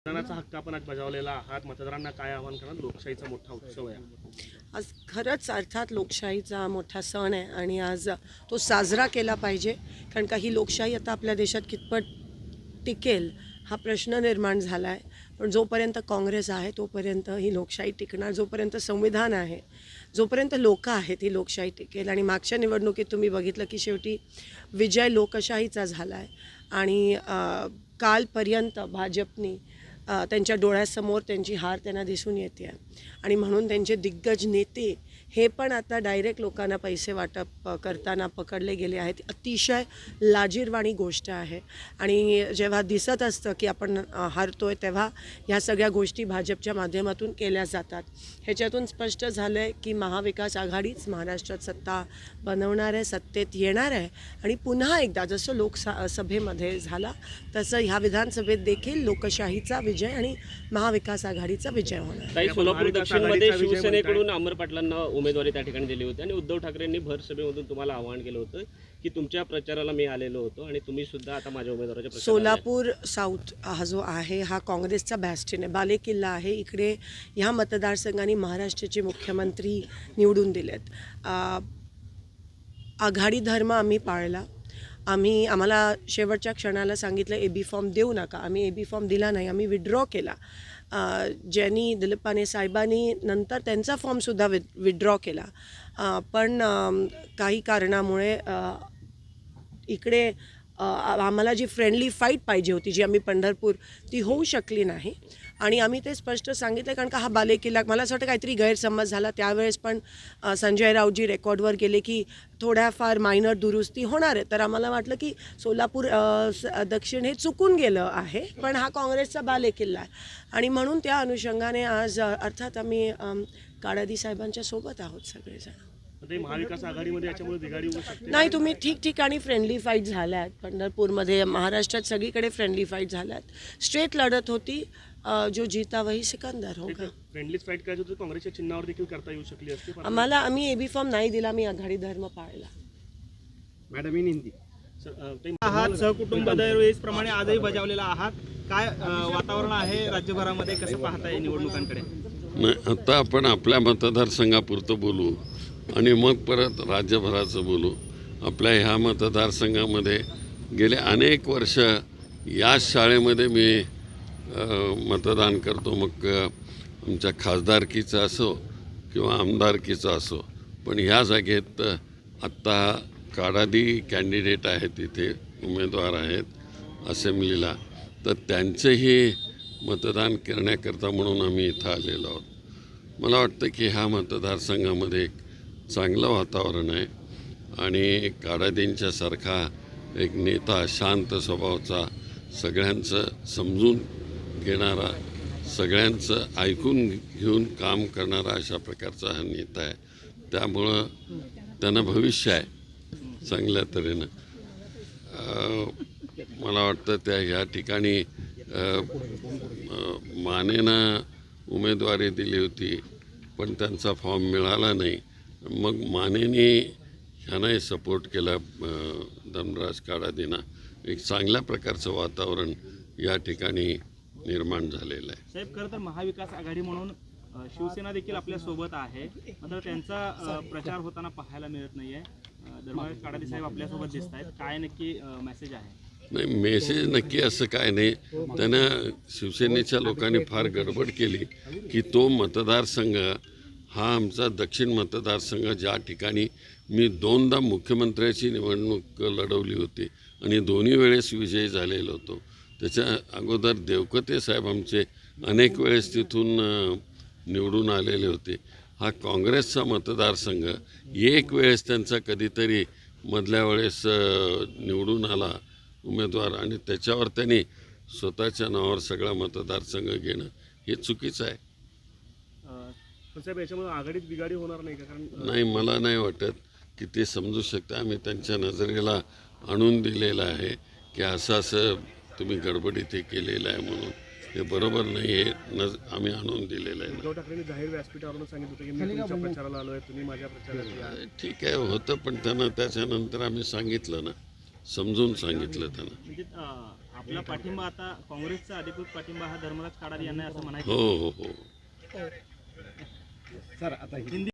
मतदानाचा हक्क आपण आज बजावलेला आहात. मतदारांना काय आवाहन करणार? लोकशाहीचा मोठा उत्सव आहे. आज खरंच अर्थात लोकशाहीचा मोठा सण आहे आणि आज तो साजरा केला पाहिजे. कारण का ही लोकशाही आता आपल्या देशात कितपत टिकेल हा प्रश्न निर्माण झाला आहे. पण जोपर्यंत काँग्रेस आहे तोपर्यंत ही लोकशाही टिकणार. जोपर्यंत संविधान आहे, जोपर्यंत लोक आहेत, ही लोकशाही टिकेल. आणि मागच्या निवडणुकीत तुम्ही बघितलं की शेवटी विजय लोकशाहीचा झाला आहे. आणि कालपर्यंत भाजपनी त्यांच्या डोळ्यासमोर त्यांची हार त्यांना दिसून येते आहे. आणि म्हणून त्यांचे दिग्गज नेते हे पण आता डायरेक्ट लोकांना पैसे वाटप करताना पकडले गेले आहेत. अतिशय लाजिरवाणी गोष्ट आहे. आणि जेव्हा दिसत असतं की आपण हारतोय तेव्हा ह्या सगळ्या गोष्टी भाजपच्या माध्यमातून केल्या जातात. ह्याच्यातून स्पष्ट झालं आहे की महाविकास आघाडीच महाराष्ट्रात सत्ता बनवणार आहे, सत्तेत येणार आहे. आणि पुन्हा एकदा जसं सभेमध्ये झाला तसं ह्या विधानसभेत देखील लोकशाहीचा विजय आणि महाविकास आघाडीचा विजय होणार. ताई, सोलापूर दक्षिणमध्ये शिवसेनेकडून अमर पाटलांना उमेदवारी त्या ठिकाणी दिली होती आणि उद्धव ठाकरेंनी भर सभेमधून तुम्हाला आवाहन केलं होतं की तुमच्या प्रचाराला मी आलेलो होतो आणि तुम्ही सुद्धा आता माझ्या उमेदवाराच्या प्रचाराला सोलापूर साऊथ हा जो आहे हा काँग्रेसचा बॅस्टिन आहे, बालेकिल्ला आहे. इकडे ह्या मतदारसंघाने महाराष्ट्राचे मुख्यमंत्री निवडून दिलेत. आघाडी धर्म आम्ही पाळला. आम्हाला शेवटच्या क्षणाला सांगितलं AB फॉर्म देऊ नका. आम्ही AB फॉर्म दिला नाही, आम्ही विड्रॉ केला. ज्यांनी दिलीप पाने साहेबांनी नंतर त्यांचा फॉर्मसुद्धा विड्रॉ केला. पण काही कारणामुळे इकडे आम्हाला जी फ्रेंडली फाईट पाहिजे होती, जी आम्ही पंढरपूर, ती होऊ शकली नाही. आणि आम्ही ते स्पष्ट सांगितलं कारण का हा बालेकिल्ला, मला असं वाटतं काहीतरी गैरसमज झाला त्यावेळेस. पण संजय राऊतजी रेकॉर्डवर गेले की थोड्याफार मायनर दुरुस्ती होणार आहे. तर आम्हाला वाटलं की सोलापूर दक्षिण हे चुकून गेलं आहे, पण हा काँग्रेसचा बालेकिल्ला आहे. आणि म्हणून त्या अनुषंगाने आज अर्थात आम्ही काळादी साहेबांच्या सोबत आहोत सगळेजण. महाविकास आघाडीमध्ये याच्यामुळे बिघाडी होऊ शकते. नाही, तुम्ही ठिकठिकाणी फ्रेंडली फाईट झाल्या आहेत. पंढरपूरमध्ये, महाराष्ट्रात सगळीकडे फ्रेंडली फाईट झाल्या आहेत. स्ट्रेट लढत होती. जो जीता वही सिकंदर होगा. फ्रेंडलीच फाईट करायची होती, काँग्रेसच्या चिन्हावर देखील करता येऊ शकली असती. आम्ही AB फॉर्म नाही दिला, मी आघाडी धर्म पाळला. मॅडम इन हिंदी आहात सहकुटुंब दरवेळेसप्रमाणे आजही बजावलेला आहात. काय वातावरण आहे राज्यभरामध्ये, कसं पाहताय निवडणुकांकडे? नाही, आता आपण आपल्या मतदारसंघापुरतं बोलू आणि मग परत राज्यभराचं बोलू. आपल्या ह्या मतदारसंघामध्ये गेले अनेक वर्ष याच शाळेमध्ये मी मतदान करतो. मग आमच्या खासदारकीचं असो किंवा आमदारकीचं असो. पण ह्या जागेत आत्ता काळादी कॅन्डिडेट आहेत, इथे उमेदवार आहेत असेंब्लीला, तर त्यांचंही मतदान करण्याकरता म्हणून आम्ही इथं आलेलो आहोत. मला वाटतं की ह्या मतदारसंघामध्ये एक चांगलं वातावरण आहे आणि काळादींच्यासारखा एक नेता, शांत स्वभावाचा, सगळ्यांचं समजून घेणारा, सगळ्यांचं ऐकून घेऊन काम करणारा अशा प्रकारचा हा नेता आहे. त्यामुळं त्यांना भविष्य आहे चांगल्या तऱ्हेनं. मला वाटतं त्या ह्या ठिकाणी मानेनं उमेदवारी दिली होती पण त्यांचा फॉर्म मिळाला नाही. मग मानेने ह्यानाही सपोर्ट केला, धनराज काळादींना. एक चांगल्या प्रकारचं वातावरण या ठिकाणी निर्माण झालेलं आहे. साहेब, खरं तर महाविकास आघाडी म्हणून शिवसेना देखील आपल्या सोबत आहे, मात्र त्यांचा प्रचार होताना पाहायला मिळत नाहीये. धर्मराज काळादी साहेब आपल्यासोबत दिसत आहेत. काय नक्की मेसेज आहे? नाही, मेसेज नक्की असं काय नाही. त्यानं शिवसेनेच्या लोकांनी फार गडबड केली की तो मतदारसंघ हा आमचा दक्षिण मतदारसंघ, ज्या ठिकाणी मी 2दा मुख्यमंत्र्याची निवडणूक लढवली होती आणि दोन्ही वेळेस विजयी झालेलो होतो. त्याच्या अगोदर देवकते साहेब आमचे अनेक वेळेस तिथून निवडून आलेले होते. हा काँग्रेसचा मतदारसंघ एक वेळेस त्यांचा कधीतरी मधल्या वेळेस निवडून आला उमेदवार आणि त्याच्यावर त्यांनी स्वतःच्या नावावर सगळा मतदारसंघ घेणं हे चुकीचं आहे. साहेब, याच्यामुळे आघाडीत बिघाडी होणार नाही का? कारण नाही, मला नाही वाटत की ते समजू शकता. आम्ही त्यांच्या नजरेला आणून दिलेलं आहे की असं तुम्ही गडबडीत हे केलेलं आहे म्हणून. हे बरोबर नाही, हे आम्ही आणून दिलेलं आहे. उद्धव ठाकरेंनी जाहीर व्यासपीठावरून सांगितलं होतं की मी तुमच्या प्रचाराला आलो आहे, तुम्ही माझ्या प्रचाराला या. ठीक आहे, होतं, पण त्यांना त्याच्यानंतर आम्ही सांगितलं ना, समजून सांगितलं त्यांना. म्हणजे आपला पाठिंबा आता काँग्रेसचा अधिकृत पाठिंबा हा धर्मराज काडारी यांना असं म्हणायचं. हो हो हो. सर आता हिंदी